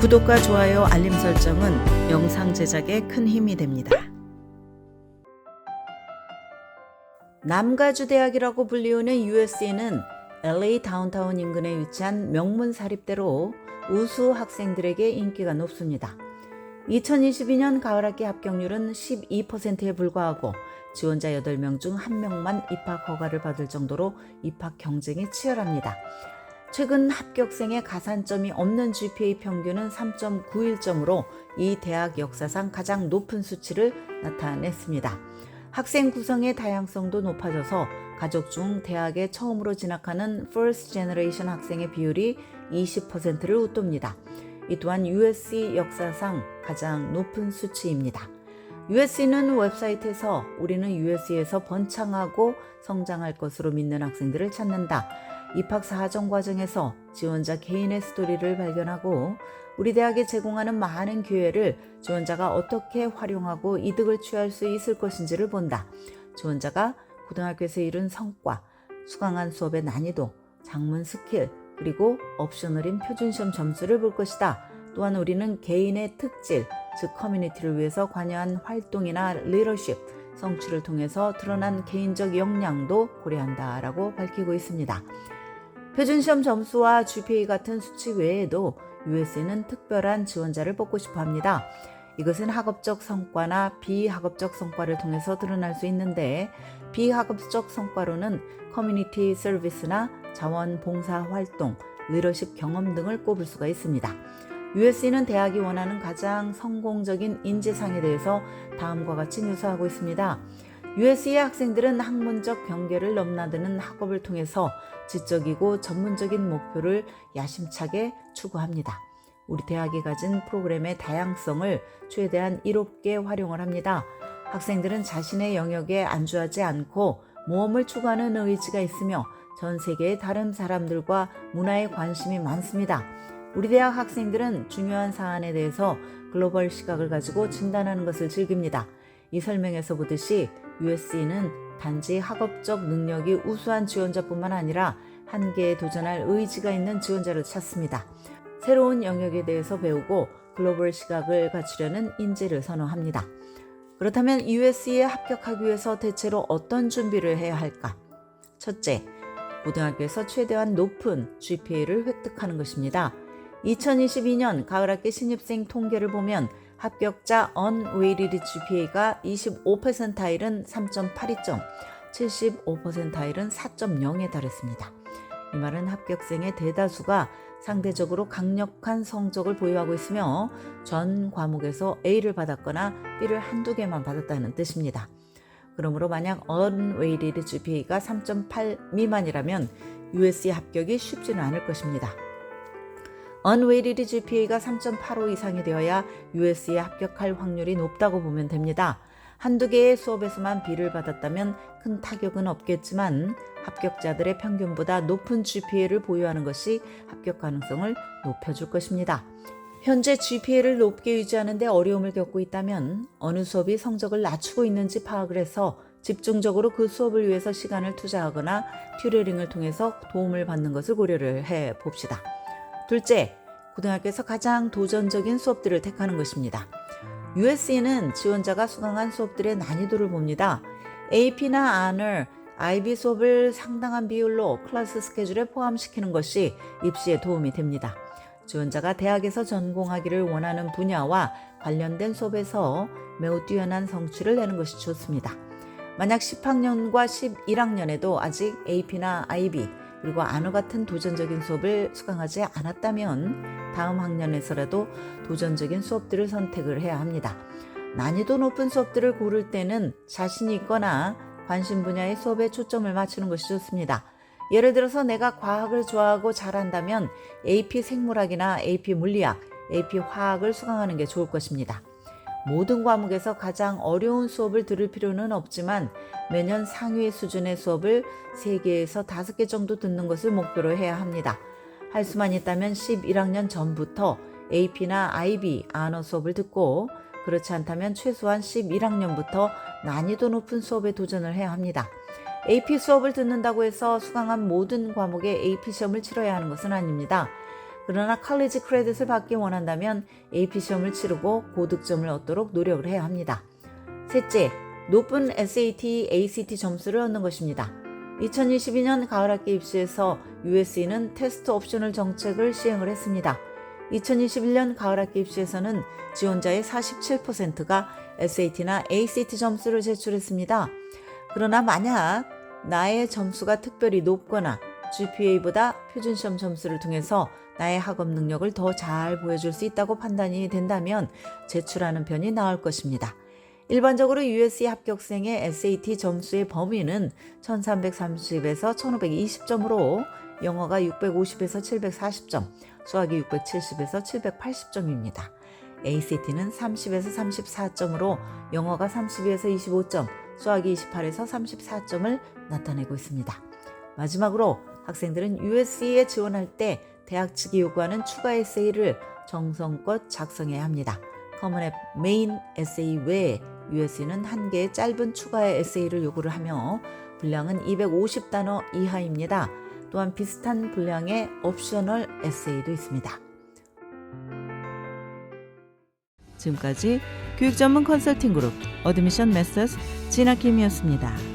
구독과 좋아요, 알림 설정은 영상 제작에 큰 힘이 됩니다. 남가주 대학이라고 불리우는 USC는 LA 다운타운 인근에 위치한 명문 사립대로 우수 학생들에게 인기가 높습니다. 2022년 가을학기 합격률은 12%에 불과하고 지원자 8명 중 1명만 입학 허가를 받을 정도로 입학 경쟁이 치열합니다. 최근 합격생의 가산점이 없는 GPA 평균은 3.91점으로 이 대학 역사상 가장 높은 수치를 나타냈습니다. 학생 구성의 다양성도 높아져서 가족 중 대학에 처음으로 진학하는 First Generation 학생의 비율이 20%를 웃돕니다. 이 또한 USC 역사상 가장 높은 수치입니다. USC는 웹사이트에서 우리는 USC에서 번창하고 성장할 것으로 믿는 학생들을 찾는다. 입학 사정 과정에서 지원자 개인의 스토리를 발견하고 우리 대학에 제공하는 많은 기회를 지원자가 어떻게 활용하고 이득을 취할 수 있을 것인지를 본다. 지원자가 고등학교에서 이룬 성과, 수강한 수업의 난이도, 작문 스킬, 그리고 옵셔널인 표준시험 점수를 볼 것이다. 또한 우리는 개인의 특질, 즉 커뮤니티를 위해서 관여한 활동이나 리더십, 성취를 통해서 드러난 개인적 역량도 고려한다라고 밝히고 있습니다. 표준시험 점수와 GPA 같은 수치 외에도 USC는 특별한 지원자를 뽑고 싶어 합니다. 이것은 학업적 성과나 비학업적 성과를 통해서 드러날 수 있는데 비학업적 성과로는 커뮤니티 서비스나 자원봉사 활동, 리더십 경험 등을 꼽을 수가 있습니다. USC는 대학이 원하는 가장 성공적인 인재상에 대해서 다음과 같이 묘사하고 있습니다. USC의 학생들은 학문적 경계를 넘나드는 학업을 통해서 지적이고 전문적인 목표를 야심차게 추구합니다. 우리 대학이 가진 프로그램의 다양성을 최대한 이롭게 활용을 합니다. 학생들은 자신의 영역에 안주하지 않고 모험을 추구하는 의지가 있으며 전 세계의 다른 사람들과 문화에 관심이 많습니다. 우리 대학 학생들은 중요한 사안에 대해서 글로벌 시각을 가지고 진단하는 것을 즐깁니다. 이 설명에서 보듯이 USC는 단지 학업적 능력이 우수한 지원자뿐만 아니라 한계에 도전할 의지가 있는 지원자를 찾습니다. 새로운 영역에 대해서 배우고 글로벌 시각을 갖추려는 인재를 선호합니다. 그렇다면 USC에 합격하기 위해서 대체로 어떤 준비를 해야 할까? 첫째, 고등학교에서 최대한 높은 GPA를 획득하는 것입니다. 2022년 가을학기 신입생 통계를 보면 합격자 unweighted GPA가 25%일은 3.82점, 75%일은 4.0에 달했습니다. 이 말은 합격생의 대다수가 상대적으로 강력한 성적을 보유하고 있으며 전 과목에서 A를 받았거나 B를 한두 개만 받았다는 뜻입니다. 그러므로 만약 unweighted GPA가 3.8 미만이라면 USC 합격이 쉽지는 않을 것입니다. unweighted GPA가 3.85 이상이 되어야 USC에 합격할 확률이 높다고 보면 됩니다. 한두 개의 수업에서만 B를 받았다면 큰 타격은 없겠지만 합격자들의 평균보다 높은 GPA를 보유하는 것이 합격 가능성을 높여줄 것입니다. 현재 GPA를 높게 유지하는 데 어려움을 겪고 있다면 어느 수업이 성적을 낮추고 있는지 파악을 해서 집중적으로 그 수업을 위해서 시간을 투자하거나 튜터링을 통해서 도움을 받는 것을 고려를 해봅시다. 둘째, 고등학교에서 가장 도전적인 수업들을 택하는 것입니다. USC는 지원자가 수강한 수업들의 난이도를 봅니다. AP나 Honor, IB 수업을 상당한 비율로 클래스 스케줄에 포함시키는 것이 입시에 도움이 됩니다. 지원자가 대학에서 전공하기를 원하는 분야와 관련된 수업에서 매우 뛰어난 성취를 내는 것이 좋습니다. 만약 10학년과 11학년에도 아직 AP나 IB, 그리고 안어 같은 도전적인 수업을 수강하지 않았다면 다음 학년에서라도 도전적인 수업들을 선택을 해야 합니다. 난이도 높은 수업들을 고를 때는 자신이 있거나 관심 분야의 수업에 초점을 맞추는 것이 좋습니다. 예를 들어서 내가 과학을 좋아하고 잘한다면 AP 생물학이나 AP 물리학, AP 화학을 수강하는 게 좋을 것입니다. 모든 과목에서 가장 어려운 수업을 들을 필요는 없지만 매년 상위 수준의 수업을 3개에서 5개 정도 듣는 것을 목표로 해야 합니다. 할 수만 있다면 11학년 전부터 AP나 IB, 언어 수업을 듣고 그렇지 않다면 최소한 11학년부터 난이도 높은 수업에 도전을 해야 합니다. AP 수업을 듣는다고 해서 수강한 모든 과목에 AP 시험을 치러야 하는 것은 아닙니다. 그러나 칼리지 크레딧을 받기 원한다면 AP 시험을 치르고 고득점을 얻도록 노력을 해야 합니다. 셋째, 높은 SAT, ACT 점수를 얻는 것입니다. 2022년 가을학기 입시에서 USC는 테스트 옵셔널 정책을 시행을 했습니다. 2021년 가을학기 입시에서는 지원자의 47%가 SAT나 ACT 점수를 제출했습니다. 그러나 만약 나의 점수가 특별히 높거나 GPA보다 표준시험 점수를 통해서 나의 학업 능력을 더 잘 보여줄 수 있다고 판단이 된다면 제출하는 편이 나을 것입니다. 일반적으로 USC 합격생의 SAT 점수의 범위는 1330에서 1520점으로 영어가 650에서 740점, 수학이 670에서 780점입니다. ACT는 30에서 34점으로 영어가 32에서 25점, 수학이 28에서 34점을 나타내고 있습니다. 마지막으로 학생들은 USC에 지원할 때 대학 측이 요구하는 추가 에세이를 정성껏 작성해야 합니다. 커먼 앱 메인 에세이 외에 USC는 한 개의 짧은 추가 에세이를 요구를 하며 분량은 250단어 이하입니다. 또한 비슷한 분량의 옵셔널 에세이도 있습니다. 지금까지 교육 전문 컨설팅 그룹 어드미션 메서스 진아킴이었습니다.